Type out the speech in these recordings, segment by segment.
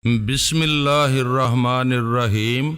بسم اللہ الرحمن الرحیم۔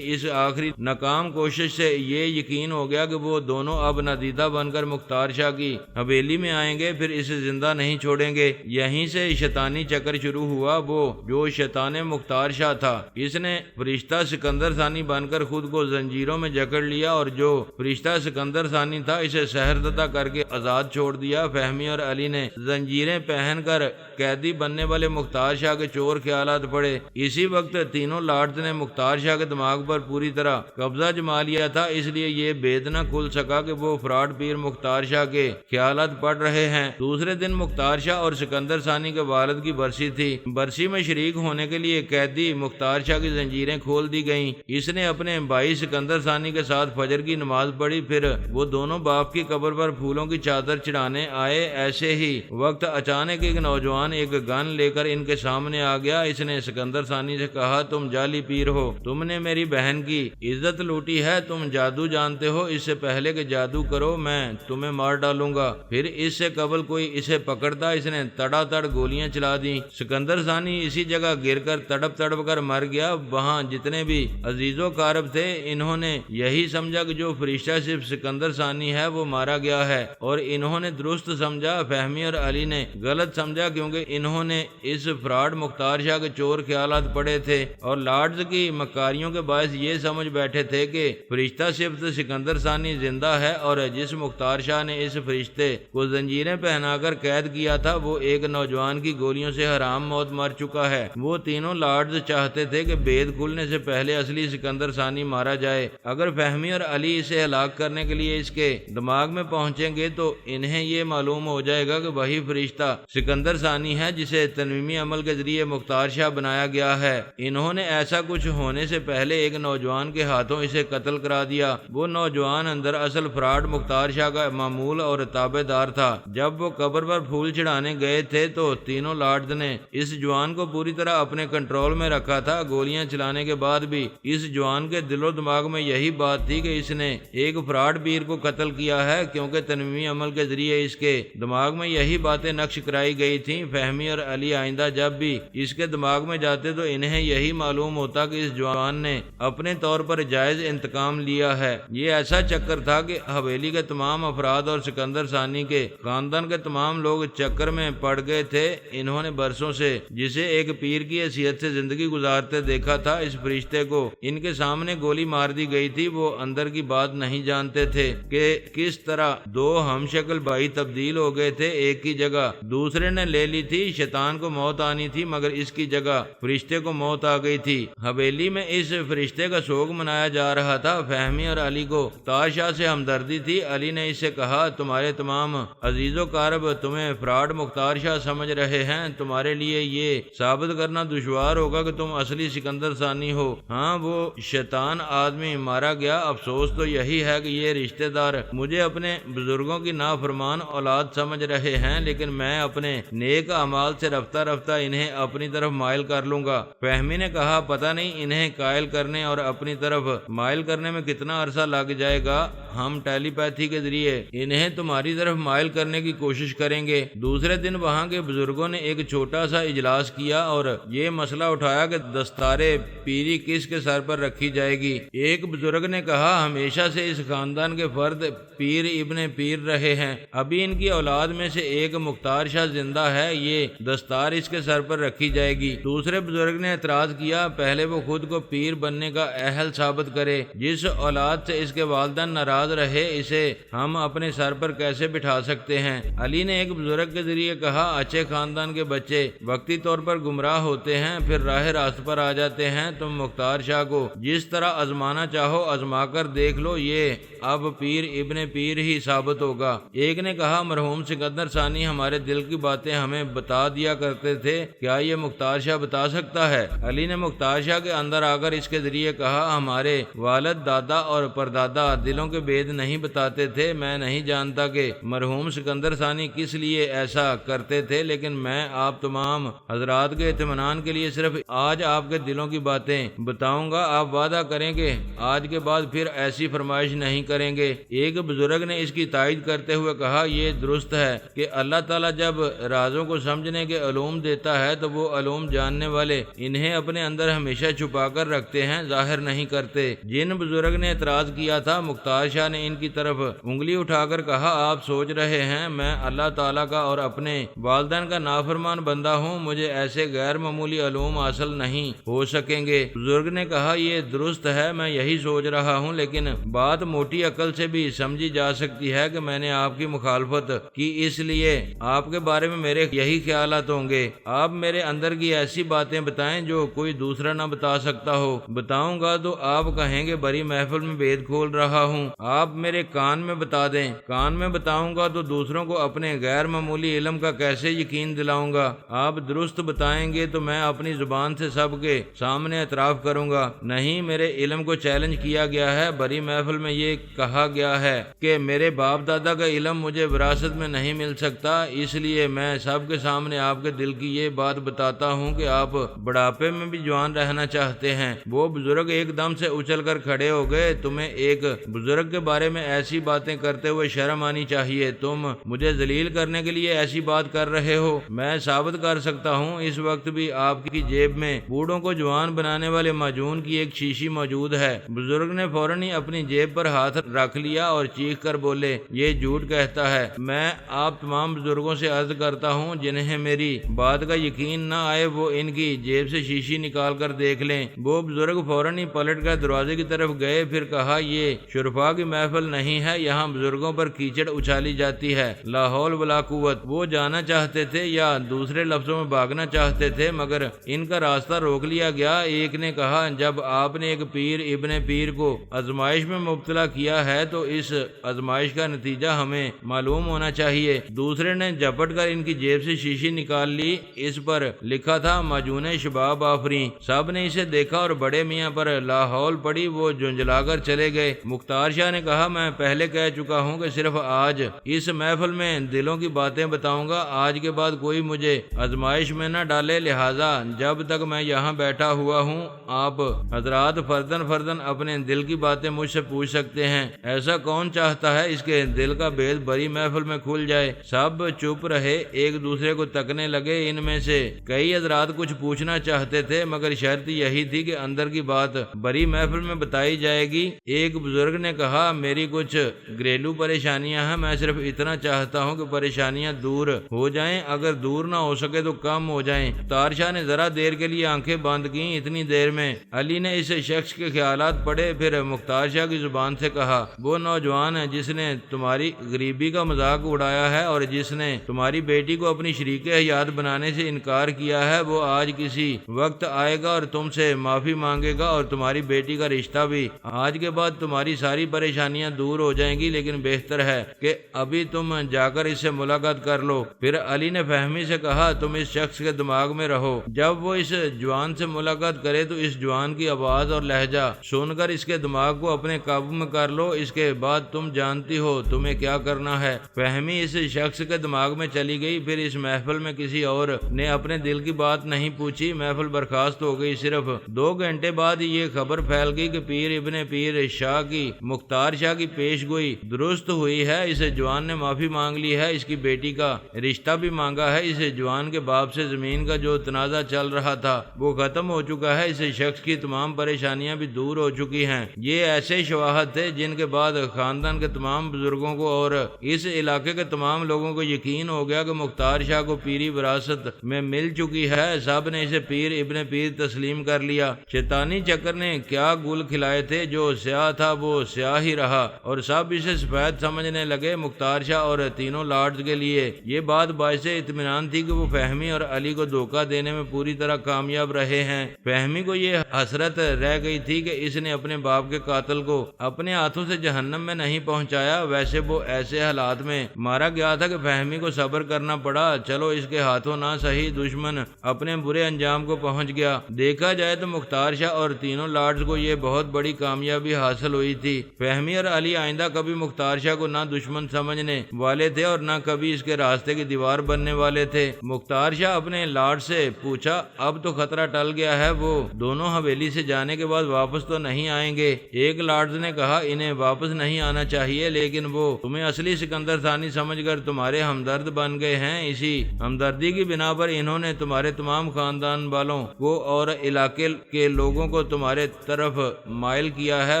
اس آخری ناکام کوشش سے یہ یقین ہو گیا کہ وہ دونوں اب نادیدہ بن کر مختار شاہ کی حویلی میں آئیں گے، پھر اسے زندہ نہیں چھوڑیں گے۔ یہیں سے شیطانی چکر شروع ہوا۔ وہ جو شیطان مختار شاہ تھا، اس نے فرشتہ سکندر ثانی بن کر خود کو زنجیروں میں جکڑ لیا، اور جو فرشتہ سکندر ثانی تھا اسے سحرزدہ کر کے آزاد چھوڑ دیا۔ فہمی اور علی نے زنجیریں پہن کر قیدی بننے والے مختار شاہ کے چور خیالات پڑے۔ اسی وقت تینوں لارڈز نے مختار شاہ کے دماغ پر پوری طرح قبضہ جما لیا تھا، اس لیے یہ بید نہ کھل سکا کہ وہ فراڈ پیر مختار شاہ کے خیالات پڑ رہے ہیں۔ دوسرے دن مختار شاہ اور سکندر ثانی کے والد کی برسی تھی۔ برسی میں شریک ہونے کے لیے قیدی مختار شاہ کی زنجیریں کھول دی گئیں۔ اس نے اپنے بھائی سکندر ثانی کے ساتھ فجر کی نماز پڑھی، پھر وہ دونوں باپ کی قبر پر پھولوں کی چادر چڑھانے آئے۔ ایسے ہی وقت اچانک ایک نوجوان ایک گن لے کر ان کے سامنے آ گیا۔ اس نے سکندر ثانی سے کہا، تم جعلی پیر ہو، تم نے میری بہن کی عزت لوٹی ہے، تم جادو جانتے ہو، اس سے پہلے کہ جادو کرو میں تمہیں مار ڈالوں گا۔ پھر اس سے قبل کوئی اسے پکڑتا اس نے تڑا تڑ گولیاں چلا دیں۔ سکندر ثانی اسی جگہ گر کر تڑپ تڑپ کر مر گیا۔ وہاں جتنے بھی عزیز و قارب تھے انہوں نے یہی سمجھا کہ جو فرشتہ صرف سکندر ثانی ہے وہ مارا گیا ہے، اور انہوں نے درست سمجھا۔ فہمی اور علی نے غلط سمجھا، کیونکہ انہوں نے اس فراڈ مختار شاہ کے چور خیالات پڑے تھے، اور لارڈز کی مکاریوں کے باعث یہ سمجھ بیٹھے تھے کہ فرشتہ صرف سکندر ثانی زندہ ہے، اور جس مختار شاہ نے اس فرشتے کو زنجیریں پہنا کر قید کیا تھا وہ ایک نوجوان کی گولیوں سے حرام موت مر چکا ہے۔ وہ تینوں لارڈز چاہتے تھے کہ بید کھلنے سے پہلے اصلی سکندر ثانی مارا جائے۔ اگر فہمی اور علی اسے ہلاک کرنے کے لیے اس کے دماغ میں پہنچیں گے تو انہیں یہ معلوم ہو جائے گا کہ وہی فرشتہ سکندر ثانی ہے جسے تنویمی عمل کے ذریعے مختار شاہ بنایا گیا ہے۔ انہوں نے ایسا کچھ ہونے سے پہلے ایک نوجوان کے ہاتھوں اسے قتل کرا دیا۔ وہ نوجوان اندر اصل فراڈ مختار شاہ کا معمول اور تابع دار تھا۔ جب وہ قبر پر پھول چڑھانے گئے تھے تو تینوں لارڈز نے اس جوان کو پوری طرح اپنے کنٹرول میں رکھا تھا۔ گولیاں چلانے کے بعد بھی اس جوان کے دل و دماغ میں یہی بات تھی کہ اس نے ایک فراڈ پیر کو قتل کیا ہے، کیونکہ تنویمی عمل کے ذریعے اس کے دماغ میں یہی باتیں نقش کرائی گئی تھیں۔ فہمی اور علی آئندہ جب بھی اس کے دماغ میں جاتے تو انہیں یہی معلوم ہوتا کہ اس جوان نے اپنے طور پر جائز انتقام لیا ہے۔ یہ ایسا چکر تھا کہ حویلی کے تمام افراد اور سکندر ثانی کے خاندان کے تمام لوگ چکر میں پڑ گئے تھے۔ انہوں نے برسوں سے جسے ایک پیر کی حیثیت سے زندگی گزارتے دیکھا تھا، اس فرشتے کو ان کے سامنے گولی مار دی گئی تھی۔ وہ اندر کی بات نہیں جانتے تھے کہ کس طرح دو ہم شکل بھائی تبدیل ہو گئے تھے۔ ایک کی جگہ دوسرے نے لے لی تھی۔ شیطان کو موت آنی تھی مگر اس کی جگہ فرشتے کو موت آ گئی تھی۔ حویلی میں اس فرشتے کا سوگ منایا جا رہا تھا۔ فہمی اور علی کو مختار شاہ سے ہمدردی تھی۔ علی نے اس سے کہا، تمہارے تمام عزیز و قارب تمہیں فراڈ مختار شاہ سمجھ رہے ہیں، تمہارے لیے یہ ثابت کرنا دشوار ہوگا کہ تم اصلی سکندر ثانی ہو۔ ہاں، وہ شیطان آدمی مارا گیا، افسوس تو یہی ہے کہ یہ رشتہ دار مجھے اپنے بزرگوں کی نافرمان اولاد سمجھ رہے ہیں، لیکن میں اپنے نیک اعمال سے رفتہ رفتہ انہیں اپنی طرف مائل کر لوں گا۔ فہمی نے کہا، پتہ نہیں انہیں قائل کرنے اور اپنی طرف مائل کرنے میں کتنا عرصہ لگ جائے گا۔ ہم ٹیلی پیتھی کے ذریعے انہیں تمہاری طرف مائل کرنے کی کوشش کریں گے۔ دوسرے دن وہاں کے بزرگوں نے ایک چھوٹا سا اجلاس کیا اور یہ مسئلہ اٹھایا کہ دستار پیری کس کے سر پر رکھی جائے گی۔ ایک بزرگ نے کہا، ہمیشہ سے اس خاندان کے فرد پیر ابن پیر رہے ہیں، ابھی ان کی اولاد میں سے ایک مختار شاہ زندہ ہے، یہ دستار اس کے سر پر رکھی جائے گی۔ دوسرے بزرگ نے اعتراض کیا، پہلے وہ خود کو پیر بننے کا اہل ثابت کرے۔ جس اولاد سے اس کے والدین ناراض رہے اسے ہم اپنے سر پر کیسے بٹھا سکتے ہیں؟ علی نے ایک بزرگ کے ذریعے کہا، اچھے خاندان کے بچے وقتی طور پر گمراہ ہوتے ہیں پھر راہ راست پر آ جاتے ہیں۔ تم مختار شاہ کو جس طرح آزمانا چاہو آزما کر دیکھ لو، یہ اب پیر ابن پیر ہی ثابت ہوگا۔ ایک نے کہا، مرحوم سکندر ثانی ہمارے دل کی باتیں ہمیں بتا دیا کرتے تھے، کیا یہ مختار شاہ بتا سکتا ہے؟ علی نے مختار شاہ کے اندر آ کر اس کے ذریعے ذریعے کہا ہمارے والد دادا اور پردادا دلوں کے بید نہیں بتاتے تھے، میں نہیں جانتا کہ مرحوم سکندر ثانی کس لیے ایسا کرتے تھے، لیکن میں آپ تمام حضرات کے اطمینان کے لیے صرف آج آپ کے دلوں کی باتیں بتاؤں گا۔ آپ وعدہ کریں کہ آج کے بعد پھر ایسی فرمائش نہیں کریں گے۔ ایک بزرگ نے اس کی تائید کرتے ہوئے کہا یہ درست ہے کہ اللہ تعالیٰ جب رازوں کو سمجھنے کے علوم دیتا ہے تو وہ علوم جاننے والے انہیں اپنے اندر ہمیشہ چھپا کر رکھتے ہیں، ظاہر نہیں کرتے۔ جن بزرگ نے اعتراض کیا تھا، مختار شاہ نے ان کی طرف انگلی اٹھا کر کہا آپ سوچ رہے ہیں میں اللہ تعالیٰ کا اور اپنے والدین کا نافرمان بندہ ہوں، مجھے ایسے غیر معمولی علوم حاصل نہیں ہو سکیں گے۔ بزرگ نے کہا یہ درست ہے، میں یہی سوچ رہا ہوں، لیکن بات موٹی عقل سے بھی سمجھی جا سکتی ہے کہ میں نے آپ کی مخالفت کی، اس لیے آپ کے بارے میں میرے یہی خیالات ہوں گے۔ آپ میرے اندر کی ایسی باتیں بتائیں جو کوئی دوسرا نہ بتا سکتا ہو۔ بتاؤں گا تو آپ کہیں گے بڑی محفل میں بید کھول رہا ہوں۔ آپ میرے کان میں بتا دیں، کان میں بتاؤں گا تو دوسروں کو اپنے غیر معمولی علم کا کیسے یقین دلاؤں گا۔ آپ درست بتائیں گے تو میں اپنی زبان سے سب کے سامنے اعتراف کروں گا۔ نہیں، میرے علم کو چیلنج کیا گیا ہے، بڑی محفل میں یہ کہا گیا ہے کہ میرے باپ دادا کا علم مجھے وراثت میں نہیں مل سکتا، اس لیے میں سب کے سامنے آپ کے دل کی یہ بات بتاتا ہوں کہ آپ بڑھاپے میں بھی جوان رہنا چاہتے ہیں۔ وہ بزرگ ایک دم سے اچھل کر کھڑے ہو گئے۔ تمہیں ایک بزرگ کے بارے میں ایسی باتیں کرتے ہوئے شرم آنی چاہیے، تم مجھے ذلیل کرنے کے لیے ایسی بات کر رہے ہو۔ میں ثابت کر سکتا ہوں اس وقت بھی آپ کی جیب میں بوڑھوں کو جوان بنانے والے معجون کی ایک شیشی موجود ہے۔ بزرگ نے فوراً ہی اپنی جیب پر ہاتھ رکھ لیا اور چیخ کر بولے یہ جھوٹ کہتا ہے۔ میں آپ تمام بزرگوں سے عرض کرتا ہوں جنہیں میری بات کا یقین نہ آئے وہ ان کی جیب سے شیشی نکال کر دیکھ لیں۔ وہ بزرگ فوراً ہی پلٹ کر دروازے کی طرف گئے، پھر کہا یہ شرفا کی محفل نہیں ہے، یہاں بزرگوں پر کیچڑ اچھالی جاتی ہے، لا حول ولا قوت۔ وہ جانا چاہتے تھے یا دوسرے لفظوں میں بھاگنا چاہتے تھے مگر ان کا راستہ روک لیا گیا۔ ایک نے کہا جب آپ نے ایک پیر ابن پیر کو آزمائش میں مبتلا کیا ہے تو اس آزمائش کا نتیجہ ہمیں معلوم ہونا چاہیے۔ دوسرے نے جھپٹ کر ان کی جیب سے شیشی نکال لی، اس پر لکھا تھا مجون شباب آفریں۔ سب نے اسے دیکھا اور بڑے میاں پر لا حول پڑی، وہ جھنجھلا کر چلے گئے۔ مختار شاہ نے کہا میں پہلے کہہ چکا ہوں کہ صرف آج اس محفل میں دلوں کی باتیں بتاؤں گا، آج کے بعد کوئی مجھے آزمائش میں نہ ڈالے، لہذا جب تک میں یہاں بیٹھا ہوا ہوں آپ حضرات فردن فردن اپنے دل کی باتیں مجھ سے پوچھ سکتے ہیں۔ ایسا کون چاہتا ہے اس کے دل کا بید بڑی محفل میں کھل جائے؟ سب چپ رہے، ایک دوسرے کو تکنے لگے۔ ان میں سے کئی حضرات کچھ پوچھنا چاہتے تھے مگر شرط یہی تھی کہ اندر کی بات بڑی محفل میں بتائی جائے گی۔ ایک بزرگ نے کہا میری کچھ گھریلو پریشانیاں ہیں، میں صرف اتنا چاہتا ہوں کہ پریشانیاں دور ہو جائیں، اگر دور نہ ہو سکے تو کم ہو جائیں۔ مختار شاہ نے ذرا دیر کے لیے آنکھیں بند کیں، اتنی دیر میں علی نے اس شخص کے خیالات پڑھے، پھر مختار شاہ کی زبان سے کہا وہ نوجوان ہے جس نے تمہاری غریبی کا مذاق اڑایا ہے اور جس نے تمہاری بیٹی کو اپنی شریک حیات بنانے سے انکار کیا ہے، وہ آج کسی وقت آئے گا اور تم سے معافی مانگے گا اور تمہاری بیٹی کا رشتہ بھی۔ آج کے بعد تمہاری ساری پریشانیاں دور ہو جائیں گی، لیکن بہتر ہے کہ ابھی تم جا کر اس سے ملاقات کر لو۔ پھر علی نے فہمی سے کہا تم اس شخص کے دماغ میں رہو، جب وہ اس جوان سے ملاقات کرے تو اس جوان کی آواز اور لہجہ سن کر اس کے دماغ کو اپنے قابو میں کر لو، اس کے بعد تم جانتی ہو تمہیں کیا کرنا ہے۔ فہمی اس شخص کے دماغ میں چلی گئی۔ پھر اس محفل میں کسی اور نے اپنے دل کی بات نہیں پوچھی، محفل برخاست ہو گئی۔ صرف 2 گھنٹے بعد یہ خبر پھیل گئی کہ پیر ابن پیر شاہ کی مختار شاہ کی پیش گوئی درست ہوئی ہے، اس جوان نے معافی مانگ لی ہے، اس کی بیٹی کا رشتہ بھی مانگا ہے، اس جوان کے باپ سے زمین کا جو تنازع چل رہا تھا وہ ختم ہو چکا ہے، اس شخص کی تمام پریشانیاں بھی دور ہو چکی ہیں۔ یہ ایسے شواہد تھے جن کے بعد خاندان کے تمام بزرگوں کو اور اس علاقے کے تمام لوگوں کو یقین ہو گیا کہ مختار شاہ کو پیری وراثت میں مل چکی ہے۔ سب نے اسے پیر ابن پیر تسلیم کر لیا۔ شیطانی چکر نے کیا گل کھلائے تھے، جو سیاہ تھا وہ سیاہ ہی رہا اور سب اسے سفید سمجھنے لگے۔ مختار شاہ اور تینوں لارڈز کے لیے یہ بات باعث اطمینان تھی کہ وہ فہمی اور علی کو دھوکہ دینے میں پوری طرح کامیاب رہے ہیں۔ فہمی کو یہ حسرت رہ گئی تھی کہ اس نے اپنے باپ کے قاتل کو اپنے ہاتھوں سے جہنم میں نہیں پہنچایا، ویسے وہ ایسے حالات میں مارا گیا تھا کہ فہمی کو صبر کرنا پڑا۔ چلو اس کے ہاتھوں نہ صحیح، دشمن اپنے برے انجام کو پہنچ گیا۔ دیکھا جائے تو مختار شاہ اور اور تینوں لارڈز کو یہ بہت بڑی کامیابی حاصل ہوئی تھی۔ فہمی اور علی آئندہ کبھی مختار شاہ کو نہ دشمن سمجھنے والے تھے اور نہ کبھی اس کے راستے کی دیوار بننے والے تھے۔ مختار شاہ اپنے لارڈ سے پوچھا، اب تو خطرہ ٹل گیا ہے، وہ دونوں حویلی سے جانے کے بعد واپس تو نہیں آئیں گے؟ ایک لارڈز نے کہا، انہیں واپس نہیں آنا چاہیے، لیکن وہ تمہیں اصلی سکندر ثانی سمجھ کر تمہارے ہمدرد بن گئے ہیں۔ اسی ہمدردی کی بنا پر انہوں نے تمہارے تمام خاندان والوں کو اور علاقے کے لوگوں کو تمہارے طرف مائل کیا ہے،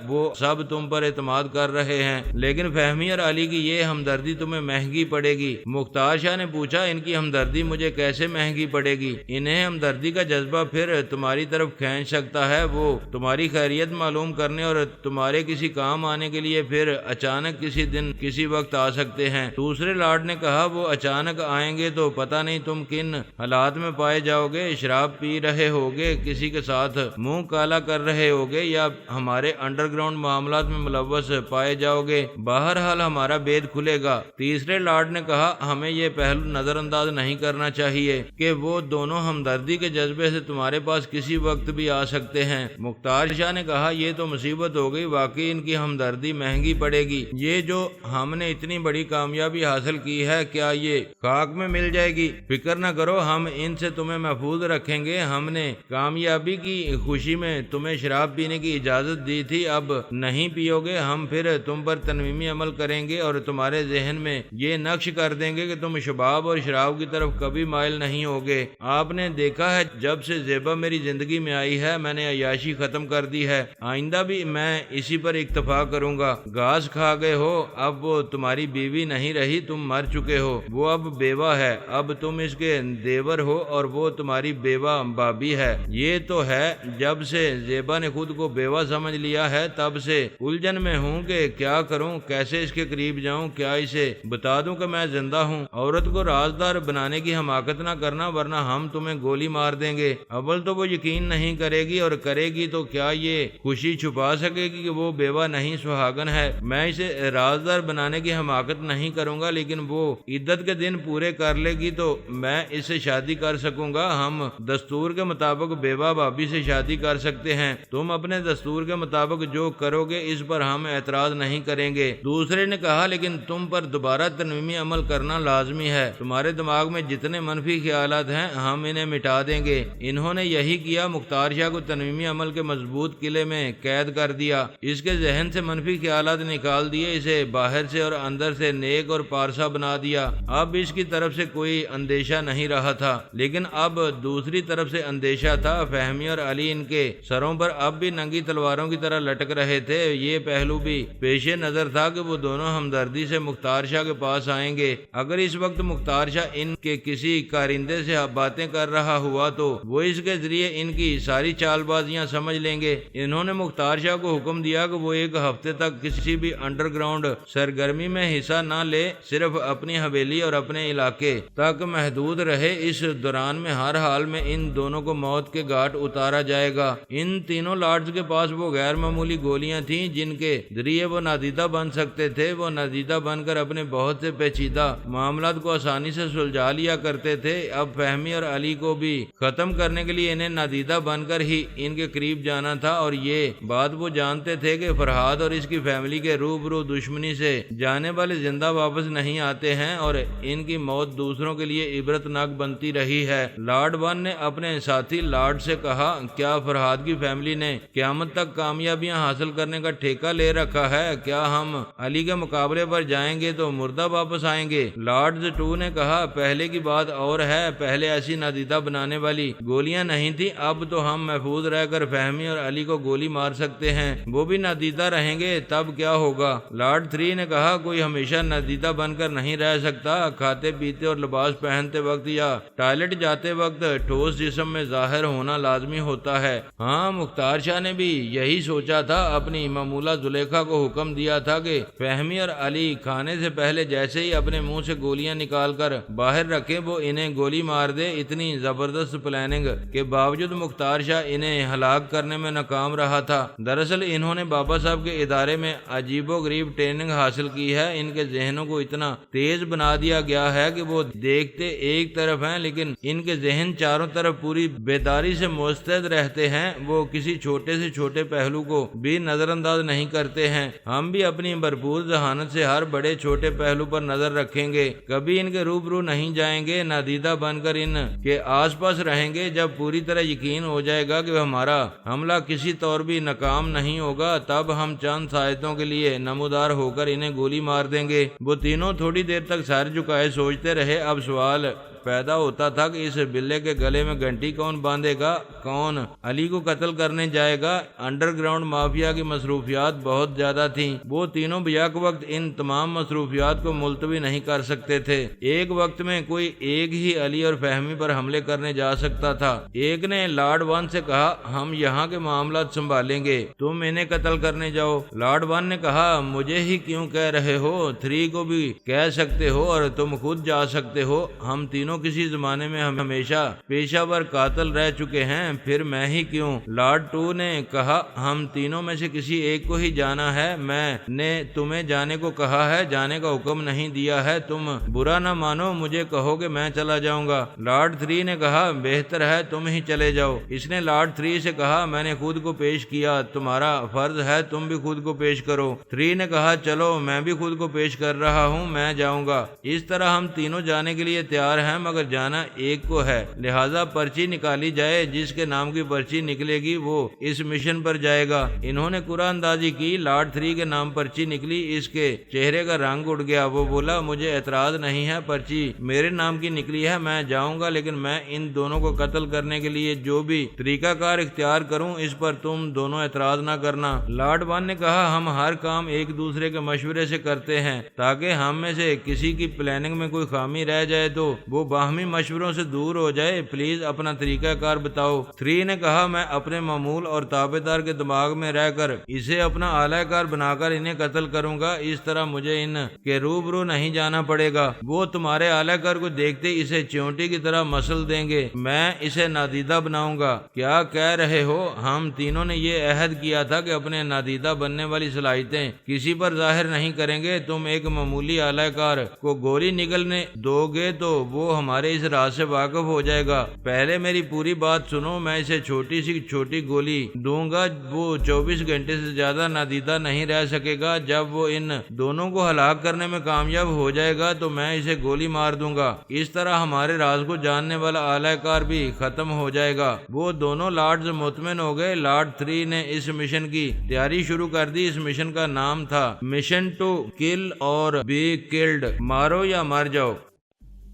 وہ سب تم پر اعتماد کر رہے ہیں، لیکن فہمی اور علی کی یہ ہمدردی تمہیں مہنگی پڑے گی۔ مختار شاہ نے پوچھا، ان کی ہمدردی مجھے کیسے مہنگی پڑے گی؟ انہیں ہمدردی کا جذبہ پھر تمہاری طرف کھینچ سکتا ہے، وہ تمہاری خیریت معلوم کرنے اور تمہارے کسی کام آنے کے لیے پھر اچانک کسی دن کسی وقت آ سکتے ہیں۔ دوسرے لارڈ نے کہا، وہ اچانک آئیں گے تو پتہ نہیں تم کن حالات میں پائے جاؤ گے، شراب پی رہے ہوگے، کسی کے ساتھ منہ کالا کر رہے ہوگے یا ہمارے انڈر گراؤنڈ معاملات میں ملوث پائے جاؤ گے، بہرحال ہمارا بید کھلے گا۔ تیسرے لارڈ نے کہا، ہمیں یہ پہلو نظر انداز نہیں کرنا چاہیے کہ وہ دونوں ہمدردی کے جذبے سے تمہارے پاس کسی وقت بھی آ سکتے ہیں۔ مختار شاہ نے کہا، یہ تو مصیبت ہو گئی، واقعی ان کی ہمدردی مہنگی پڑے گی۔ یہ جو ہم نے اتنی بڑی کامیابی حاصل کی ہے، کیا یہ خاک میں مل جائے گی؟ فکر نہ کرو، ہم ان سے تمہیں محفوظ رکھیں گے۔ ہم نے کامیابی کی خوشی میں تمہیں شراب پینے کی اجازت دی تھی، اب نہیں پیو گے، ہم پھر تم پر تنویمی عمل کریں گے اور تمہارے ذہن میں یہ نقش کر دیں گے کہ تم شباب اور شراب کی طرف کبھی مائل نہیں ہوگے۔ آپ نے دیکھا ہے، جب سے زیبا میری زندگی میں آئی ہے، میں نے عیاشی ختم کر دی ہے، آئندہ بھی میں اسی پر اکتفا کروں گا۔ گھاس کھا گئے ہو، اب وہ تمہاری بیوی نہیں رہی، تم مر چکے ہو، وہ اب بیوہ ہے، اب تم اس کے دیور ہو اور وہ تمہاری بیوہ بابی ہے۔ یہ تو ہے، جب سے زیبا نے خود کو بیوہ سمجھ لیا ہے تب سے الجھن میں ہوں کہ کیا کروں، کیسے اس کے قریب جاؤں، کیا اسے بتا دوں کہ میں زندہ ہوں۔ عورت کو رازدار بنانے کی حماقت نہ کرنا، ورنہ ہم تمہیں گولی مار دیں گے۔ اول تو وہ یقین نہیں کرے گی، اور کرے گی تو کیا یہ خوشی چھپا سکے گی کہ وہ بیوہ نہیں سہاگن ہے؟ میں اسے رازدار بنانے کی حماقت نہیں کروں گا، لیکن وہ عدت کے دن پورے کر لے گی تو میں اس سے شادی کر سکوں گا۔ ہم دستور کے مطابق بیوہ بابی سے شادی کر سکتے ہیں، تم اپنے دستور کے مطابق جو کرو گے اس پر ہم اعتراض نہیں کریں گے۔ دوسرے نے کہا، لیکن تم پر دوبارہ تنویمی عمل کرنا لازمی ہے، تمہارے دماغ میں جتنے منفی خیالات ہیں ہم انہیں مٹا دیں گے۔ انہوں نے یہی کیا، مختار شاہ کو تنویمی عمل کے مضبوط قلعے میں قید کر دیا، اس کے ذہن سے منفی خیالات نکال دیے، اسے باہر سے اور اندر سے نیک اور پارسا بنا دیا۔ اب اس کی طرف سے کوئی اندیشہ نہیں رہا تھا، لیکن اب دوسری طرف سے اندیشہ تھا۔ فہمی اور علی ان کے سروں پر اب بھی ننگی تلواروں کی طرح لٹک رہے تھے۔ یہ پہلو بھی پیش نظر تھا کہ وہ دونوں ہمدردی سے مختار شاہ کے پاس آئیں گے۔ اگر اس وقت مختار شاہ ان کے کسی کارندے سے باتیں کر رہا ہوا تو وہ اس کے ذریعے ان کی ساری چال بازیاں سمجھ لیں گے۔ انہوں نے مختار شاہ کو حکم دیا کہ وہ ایک ہفتے تک کسی بھی انڈر گراؤنڈ سرگرمی میں حصہ نہ لے، صرف اپنی حویلی اور اپنے علاقے تک محدود رہے۔ اس دوران میں ہر حال میں ان دونوں کو موت کے گھاٹ اتارا جائے گا۔ ان تینوں لارڈز کے پاس وہ غیر معمولی گولیاں تھیں جن کے ذریعے وہ نادیدہ بن سکتے تھے، وہ نادیدہ بن کر اپنے بہت سے پیچیدہ معاملات کو آسانی سے سلجھا لیا کرتے تھے۔ اب فہمی اور علی کو بھی ختم کرنے کے لیے انہیں نادیدہ بن کر ہی ان کے قریب جانا تھا، اور یہ بات وہ جانتے تھے کہ فرہاد اور اس کی فیملی کے روبرو دشمنی سے جانے والے زندہ واپس نہیں آتے ہیں، اور ان کی موت دوسروں کے لیے عبرتناک بنتی رہی ہے۔ لارڈ ون نے اپنے ساتھی لارڈ سے کہا، کیا فرہاد کی فیملی نے قیامت تک کامیابیاں حاصل کرنے کا ٹھیکہ لے رکھا ہے؟ کیا ہم علی کے مقابلے پر جائیں گے تو مردہ واپس آئیں گے؟ لارڈز ٹو نے کہا، پہلے کی بات اور ہے، پہلے ایسی نادیدہ بنانے والی گولیاں نہیں تھی، اب تو ہم محفوظ رہ کر فہمی اور علی کو گولی مار سکتے ہیں، وہ بھی نادیدہ رہیں گے، تب کیا ہوگا؟ لارڈ تھری نے کہا، کوئی ہمیشہ نادیدہ بن کر نہیں رہ سکتا، کھاتے پیتے اور لباس پہنتے وقت یا ٹوائلٹ جاتے وقت ٹھوس جسم میں ظاہر ہونا لازمی ہوتا ہے۔ ہاں، مختار شاہ نے بھی یہی سوچا تھا، اپنی مامولہ زلیخا کو حکم دیا تھا کہ فہمی اور علی کھانے سے پہلے جیسے ہی اپنے منہ سے گولیاں نکال کر باہر رکھیں وہ انہیں گولی مار دے۔ اتنی زبردست پلاننگ کے باوجود مختار شاہ انہیں ہلاک کرنے میں ناکام رہا تھا۔ دراصل انہوں نے بابا صاحب کے ادارے میں عجیب و غریب ٹریننگ حاصل کی ہے، ان کے ذہنوں کو اتنا تیز بنا دیا گیا ہے کہ وہ دیکھتے ایک طرف ہیں لیکن ان کے ذہن چاروں طرف پوری بیداری سے مستعد رہتے کرتے ہیں وہ کسی چھوٹے سے چھوٹے پہلو کو بھی نظر انداز نہیں کرتے ہیں۔ ہم بھی اپنی بھرپور ذہانت سے ہر بڑے چھوٹے پہلو پر نظر رکھیں گے، کبھی ان کے روبرو نہیں جائیں گے، نادیدہ بن کر ان کے آس پاس رہیں گے۔ جب پوری طرح یقین ہو جائے گا کہ ہمارا حملہ کسی طور بھی ناکام نہیں ہوگا، تب ہم چند ساعتوں کے لیے نمودار ہو کر انہیں گولی مار دیں گے۔ وہ تینوں تھوڑی دیر تک سر جھکائے سوچتے رہے۔ اب سوال پیدا ہوتا تھا کہ اس بلے کے گلے میں گھنٹی کون باندھے گا، کون علی کو قتل کرنے جائے گا۔ انڈر گراؤنڈ مافیا کی مصروفیات بہت زیادہ تھیں، وہ تینوں بیک وقت ان تمام مصروفیات کو ملتوی نہیں کر سکتے تھے۔ ایک وقت میں کوئی ایک ہی علی اور فہمی پر حملے کرنے جا سکتا تھا۔ ایک نے لارڈ ون سے کہا ہم یہاں کے معاملات سنبھالیں گے، تم انہیں قتل کرنے جاؤ۔ لارڈ ون نے کہا مجھے ہی کیوں کہہ رہے ہو، 3 کو بھی کہہ سکتے ہو اور تم خود جا سکتے ہو، ہم تینوں کسی زمانے میں ہمیشہ پیشہ ور قاتل رہ چکے ہیں، پھر میں ہی کیوں۔ لارڈ 2 نے کہا ہم تینوں میں سے کسی ایک کو ہی جانا ہے، میں نے تمہیں جانے کو کہا ہے، جانے کا حکم نہیں دیا ہے، تم برا نہ مانو، مجھے کہو کہ میں چلا جاؤں گا۔ لارڈ 3 نے کہا بہتر ہے تم ہی چلے جاؤ۔ اس نے لارڈ 3 سے کہا میں نے خود کو پیش کیا، تمہارا فرض ہے تم بھی خود کو پیش کرو۔ 3 نے کہا چلو میں بھی خود کو پیش کر رہا ہوں، میں جاؤں گا۔ اس طرح ہم تینوں جانے کے لیے تیار ہیں، مگر جانا ایک کو ہے، لہذا پرچی نکالی جائے، جس کے نام کی پرچی نکلے گی وہ اس مشن پر جائے گا۔ انہوں نے قرعہ اندازی کی، لارڈ 3 کے نام پرچی نکلی، اس کے چہرے کا رنگ اڑ گیا، وہ بولا مجھے اعتراض نہیں ہے، پرچی میرے نام کی نکلی ہے، میں جاؤں گا، لیکن میں ان دونوں کو قتل کرنے کے لیے جو بھی طریقہ کار اختیار کروں اس پر تم دونوں اعتراض نہ کرنا۔ لارڈ 1 نے کہا ہم ہر کام ایک دوسرے کے مشورے سے کرتے ہیں، تاکہ ہم میں سے کسی کی پلاننگ میں کوئی خامی رہ جائے تو وہ باہمی مشوروں سے دور ہو جائے، پلیز اپنا طریقہ کار بتاؤ۔ 3 نے کہا میں اپنے معمول اور تابع دار کے دماغ میں رہ کر اسے اپنا اعلی کار بنا کر انہیں قتل کروں گا، اس طرح مجھے ان کے روبرو نہیں جانا پڑے گا، وہ تمہارے اعلی کار کو دیکھتے اسے چونٹی کی طرح مسل دیں گے، میں اسے نادیدہ بناؤں گا۔ کیا کہہ رہے ہو؟ ہم تینوں نے یہ عہد کیا تھا کہ اپنے نادیدہ بننے والی صلاحیتیں کسی پر ظاہر نہیں کریں گے، تم ایک معمولی اعلی کار کو گولی نگلنے دو گے تو وہ ہمارے اس راز سے واقف ہو جائے گا۔ پہلے میری پوری بات سنو، میں اسے چھوٹی سی چھوٹی گولی دوں گا، وہ 24 گھنٹے سے زیادہ نادیدہ نہیں رہ سکے گا، جب وہ ان دونوں کو ہلاک کرنے میں کامیاب ہو جائے گا تو میں اسے گولی مار دوں گا، اس طرح ہمارے راز کو جاننے والا اعلی کار بھی ختم ہو جائے گا۔ وہ دونوں لارڈز مطمئن ہو گئے۔ لارڈ 3 نے اس مشن کی تیاری شروع کر دی۔ اس مشن کا نام تھا مشن ٹو کل اور بی کلڈ، مارو یا مر جاؤ۔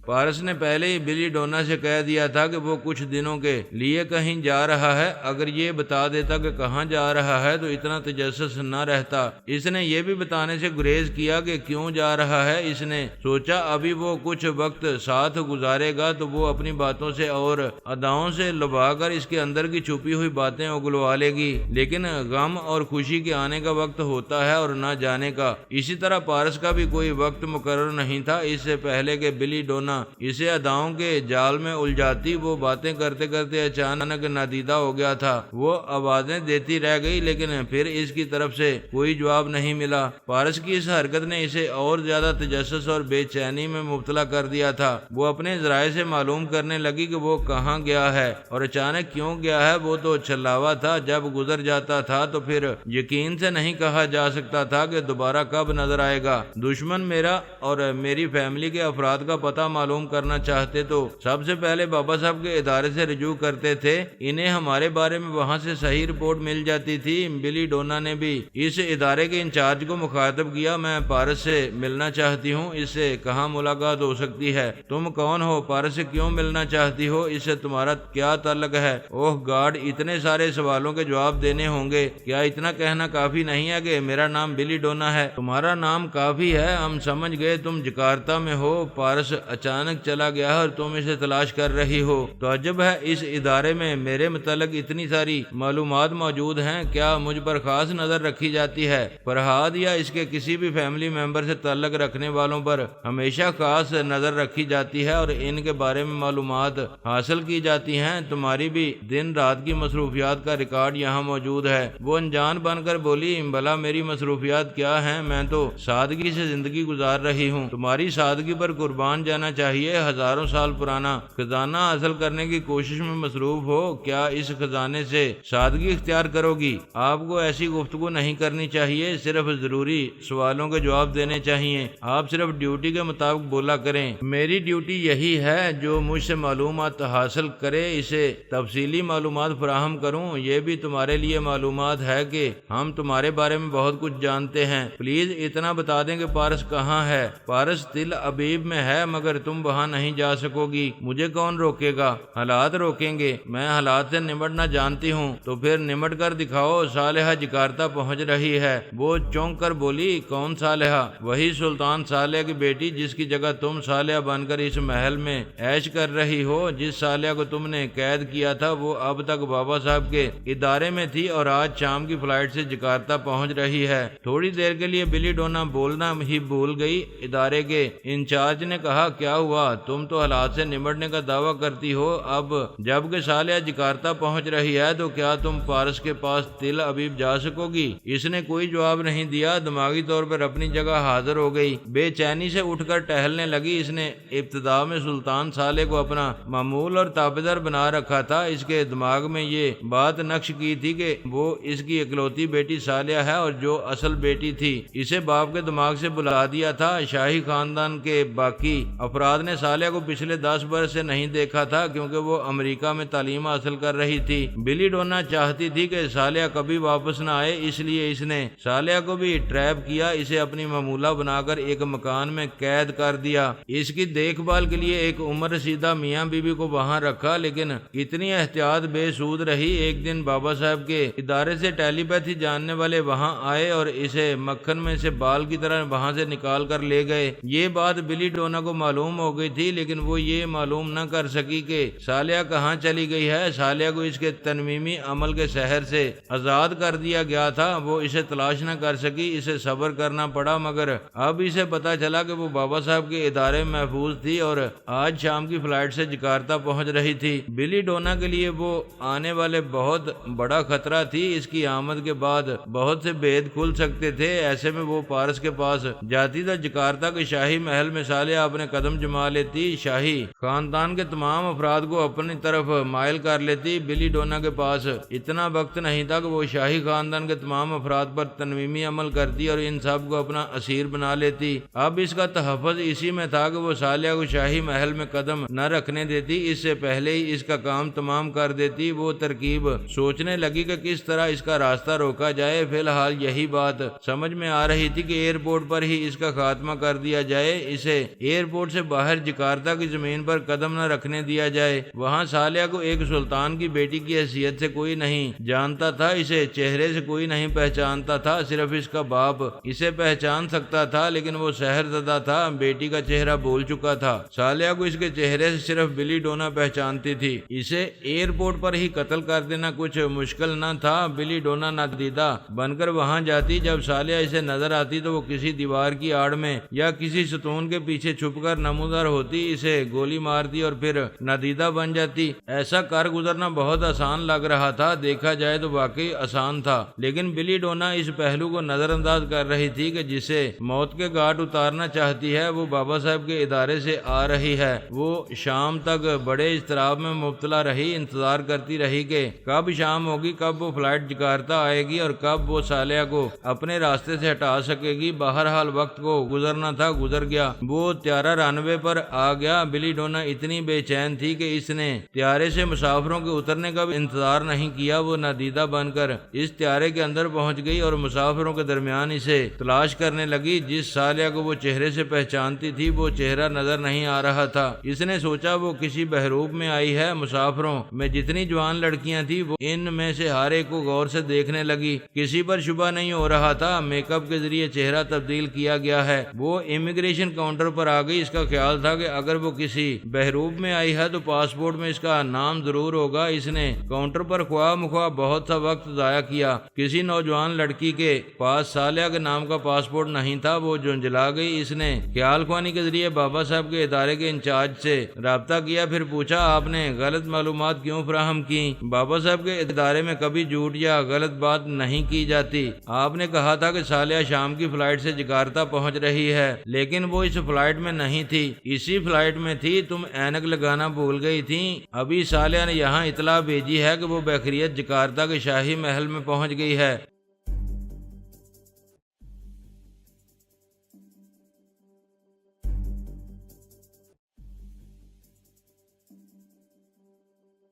پارس نے پہلے ہی بلی ڈونا سے کہہ دیا تھا کہ وہ کچھ دنوں کے لیے کہیں جا رہا ہے، اگر یہ بتا دیتا کہ کہاں جا رہا ہے تو اتنا تجسس نہ رہتا۔ اس نے یہ بھی بتانے سے گریز کیا کہ کیوں جا رہا ہے۔ اس نے سوچا ابھی وہ کچھ وقت ساتھ گزارے گا تو وہ اپنی باتوں سے اور اداؤں سے لبا کر اس کے اندر کی چھپی ہوئی باتیں اگلوا لے گی، لیکن غم اور خوشی کے آنے کا وقت ہوتا ہے اور نہ جانے کا۔ اسی طرح پارس کا بھی کوئی وقت مقرر نہیں تھا۔ اس سے پہلے کہ بلی ڈونا اسے اداؤں کے جال میں الجھاتی، وہ باتیں کرتے کرتے اچانک نادیدہ ہو گیا تھا۔ وہ آوازیں دیتی رہ گئی لیکن پھر اس کی طرف سے کوئی جواب نہیں ملا۔ پارس کی اس حرکت نے اسے اور زیادہ تجسس اور بے چینی میں مبتلا کر دیا تھا۔ وہ اپنے ذرائع سے معلوم کرنے لگی کہ وہ کہاں گیا ہے اور اچانک کیوں گیا ہے۔ وہ تو چھلاوا تھا، جب گزر جاتا تھا تو پھر یقین سے نہیں کہا جا سکتا تھا کہ دوبارہ کب نظر آئے گا۔ دشمن میرا اور میری فیملی کے افراد کا پتہ معلوم کرنا چاہتے تو سب سے پہلے بابا صاحب کے ادارے سے رجوع کرتے تھے، انہیں ہمارے بارے میں وہاں سے صحیح رپورٹ مل جاتی تھی۔ بلی ڈونا نے بھی اس ادارے کے انچارج کو مخاطب کیا، میں پارس سے ملنا چاہتی ہوں، اس سے کہاں ملاقات ہو سکتی ہے؟ تم کون ہو؟ پارس سے کیوں ملنا چاہتی ہو؟ اس سے تمہارا کیا تعلق ہے؟ اوہ گاڈ، اتنے سارے سوالوں کے جواب دینے ہوں گے، کیا اتنا کہنا کافی نہیں ہے کہ میرا نام بلی ڈونا ہے؟ تمہارا نام کافی ہے، ہم سمجھ گئے تم جکارتا میں ہو، پارس اچانک چلا گیا اور تم اسے تلاش کر رہی ہو۔ تعجب ہے، اس ادارے میں میرے متعلق اتنی ساری معلومات موجود ہیں، کیا مجھ پر خاص نظر رکھی جاتی ہے؟ فرہاد یا اس کے کسی بھی فیملی ممبر سے تعلق رکھنے والوں پر ہمیشہ خاص نظر رکھی جاتی ہے اور ان کے بارے میں معلومات حاصل کی جاتی ہیں۔ تمہاری بھی دن رات کی مصروفیات کا ریکارڈ یہاں موجود ہے۔ وہ انجان بن کر بولی، بھلا میری مصروفیات کیا ہیں؟ میں تو سادگی سے زندگی گزار رہی ہوں، تمہاری سادگی پر قربان جانا چاہیے ہزاروں سال پرانا خزانہ حاصل کرنے کی کوشش میں مصروف ہو، کیا اس خزانے سے سادگی اختیار کرو گی؟ آپ کو ایسی گفتگو نہیں کرنی چاہیے، صرف ضروری سوالوں کے جواب دینے چاہیے۔ آپ صرف ڈیوٹی کے مطابق بولا کریں۔ میری ڈیوٹی یہی ہے، جو مجھ سے معلومات حاصل کرے اسے تفصیلی معلومات فراہم کروں۔ یہ بھی تمہارے لیے معلومات ہے کہ ہم تمہارے بارے میں بہت کچھ جانتے ہیں۔ پلیز اتنا بتا دیں کہ پارس کہاں ہے؟ پارس تل ابیب میں ہے، مگر تم وہاں نہیں جا سکو گی۔ مجھے کون روکے گا؟ حالات روکیں گے۔ میں حالات سے نمٹنا جانتی ہوں، تو پھر نمٹ کر دکھاؤ۔ صالحہ جکارتا پہنچ رہی ہے۔ وہ چونک کر بولی، کون صالحہ؟ وہی سلطان صالح کی بیٹی جس کی جگہ تم صالحہ بن کر اس محل میں عیش کر رہی ہو۔ جس صالحہ کو تم نے قید کیا تھا وہ اب تک بابا صاحب کے ادارے میں تھی اور آج شام کی فلائٹ سے جکارتا پہنچ رہی ہے۔ تھوڑی دیر کے لیے بلی ڈونا بولنا ہی بھول گئی۔ ادارے کے انچارج نے کہا، کیا ہوا؟ تم تو حالات سے نمٹنے کا دعویٰ کرتی ہو، اب جب کہ صالحہ جکارتا پہنچ رہی ہے تو کیا تم پارس کے پاس تل ابیب جا سکو گی؟ اس نے کوئی جواب نہیں دیا، دماغی طور پر اپنی جگہ حاضر ہو گئی۔ بے چینی سے اٹھ کر ٹہلنے لگی۔ اس نے ابتدا میں سلطان صالح کو اپنا معمول اور تابعدار بنا رکھا تھا۔ اس کے دماغ میں یہ بات نقش کی تھی کہ وہ اس کی اکلوتی بیٹی صالحہ ہے، اور جو اصل بیٹی تھی اسے باپ کے دماغ سے بلا دیا تھا۔ شاہی خاندان کے باقی افراد نے صالحہ کو پچھلے 10 برس سے نہیں دیکھا تھا، کیونکہ وہ امریکہ میں تعلیم حاصل کر رہی تھی۔ بلی ڈونا چاہتی تھی کہ صالحہ کبھی واپس نہ آئے، اس لیے اس نے صالحہ کو بھی ٹریپ کیا، اسے اپنی معمولہ بنا کر ایک مکان میں قید کر دیا۔ اس کی دیکھ بھال کے لیے ایک عمر رسیدہ میاں بی بی کو وہاں رکھا، لیکن اتنی احتیاط بے سود رہی۔ ایک دن بابا صاحب کے ادارے سے ٹیلی پیتھی جاننے والے وہاں آئے اور اسے مکھن میں سے بال کی طرح وہاں سے نکال کر لے گئے۔ یہ بات بلی ڈونا کو معلوم ہو گئی تھی، لیکن وہ یہ معلوم نہ کر سکی کہ صالحہ کہاں چلی گئی ہے۔ صالحہ کو اس کے تنویمی عمل کے سحر سے آزاد کر دیا گیا تھا، وہ اسے تلاش نہ کر سکی، اسے صبر کرنا پڑا، مگر اب اسے پتا چلا کہ وہ بابا صاحب کے ادارے میں محفوظ تھی اور آج شام کی فلائٹ سے جکارتا پہنچ رہی تھی۔ بلی ڈونا کے لیے وہ آنے والے بہت بڑا خطرہ تھی۔ اس کی آمد کے بعد بہت سے بید کھل سکتے تھے۔ ایسے میں وہ پارس کے پاس جاتی تو جکارتا کے شاہی محل میں صالحہ اپنے قدم جما لیتی، شاہی خاندان کے تمام افراد کو اپنی طرف مائل کر لیتی۔ بلی ڈونا کے پاس اتنا وقت نہیں تھا کہ وہ شاہی خاندان کے تمام افراد پر تنویمی عمل کرتی اور ان سب کو اپنا اسیر بنا لیتی۔ اب اس کا تحفظ اسی میں تھا کہ وہ صالحہ کو شاہی محل میں قدم نہ رکھنے دیتی، اس سے پہلے ہی اس کا کام تمام کر دیتی۔ وہ ترکیب سوچنے لگی کہ کس طرح اس کا راستہ روکا جائے۔ فی الحال یہی بات سمجھ میں آ رہی تھی کہ ایئرپورٹ پر ہی اس کا خاتمہ کر دیا جائے، اسے ایئرپورٹ سے باہر جکارتا کی زمین پر قدم نہ رکھنے دیا جائے۔ وہاں صالحہ کو ایک سلطان کی بیٹی کی حیثیت سے کوئی نہیں جانتا تھا، اسے چہرے سے کوئی نہیں پہچانتا تھا، صرف اس کا باپ اسے پہچان سکتا تھا، لیکن وہ سحر زدہ تھا، بیٹی کا چہرہ بول چکا تھا۔ صالحہ کو اس کے چہرے سے صرف بلی ڈونا پہچانتی تھی۔ اسے ایئرپورٹ پر ہی قتل کر دینا کچھ مشکل نہ تھا۔ بلی ڈونا نادیدہ بن کر وہاں جاتی، جب صالحہ اسے نظر آتی تو وہ کسی دیوار کی آڑ میں یا کسی ستون کے پیچھے چھپ کر نمودار ہوتی، اسے گولی مارتی اور پھر نادیدہ بن جاتی۔ ایسا کر گزرنا بہت آسان لگ رہا تھا، دیکھا جائے تو واقعی آسان تھا، لیکن بلی ڈونا اس پہلو کو نظر انداز کر رہی تھی کہ جسے موت کے گھاٹ اتارنا چاہتی ہے وہ بابا صاحب کے ادارے سے آ رہی ہے۔ وہ شام تک بڑے اضطراب میں مبتلا رہی، انتظار کرتی رہی کہ کب شام ہوگی، کب وہ فلائٹ جکارتا آئے گی اور کب وہ صالحہ کو اپنے راستے سے ہٹا سکے گی۔ بہرحال وقت کو گزرنا تھا، گزر گیا۔ وہ طیارہ رنوے پر آ گیا۔ بلی ڈونا اتنی بے چین تھی کہ اس نے طیارے سے مسافروں کے اترنے کا بھی انتظار نہیں کیا۔ وہ نادیدہ بن کر اس طیارے کے اندر پہنچ گئی اور مسافروں کے درمیان اسے تلاش کرنے لگی۔ جس صالحہ کو وہ چہرے سے پہچانتی تھی وہ چہرہ نظر نہیں آ رہا تھا۔ اس نے سوچا وہ کسی بحروب میں آئی ہے۔ مسافروں میں جتنی جوان لڑکیاں تھیں وہ ان میں سے ہر ایک کو غور سے دیکھنے لگی۔ کسی پر شبہ نہیں ہو رہا تھا میک اپ کے ذریعے چہرہ تبدیل کیا گیا ہے۔ وہ امیگریشن کاؤنٹر پر آ گئی۔ اس کا خیال تھا کہ اگر وہ کسی بحروب میں آئی ہے تو پاسپورٹ میں اس کا نام ضرور ہوگا۔ اس نے کاؤنٹر پر خواہ مخواہ بہت سا وقت ضائع کیا۔ کسی نوجوان لڑکی کے پاس صالحہ کے نام کا پاسپورٹ نہیں تھا، وہ جھنجھلا گئی۔ اس نے خیال خوانی کے ذریعے بابا صاحب کے ادارے کے انچارج سے رابطہ کیا، پھر پوچھا آپ نے غلط معلومات کیوں فراہم کی؟ بابا صاحب کے ادارے میں کبھی جھوٹ یا غلط بات نہیں کی جاتی۔ آپ نے کہا تھا کہ صالحہ شام کی فلائٹ سے جکارتا پہنچ رہی ہے، لیکن وہ اس فلائٹ میں نہیں تھی۔ اسی فلائٹ میں تھی، تم اینک لگانا بھول گئی تھی۔ ابھی صالحہ نے یہاں اطلاع بھیجی ہے کہ وہ بخیریت جکارتا کے شاہی محل میں پہنچ گئی ہے۔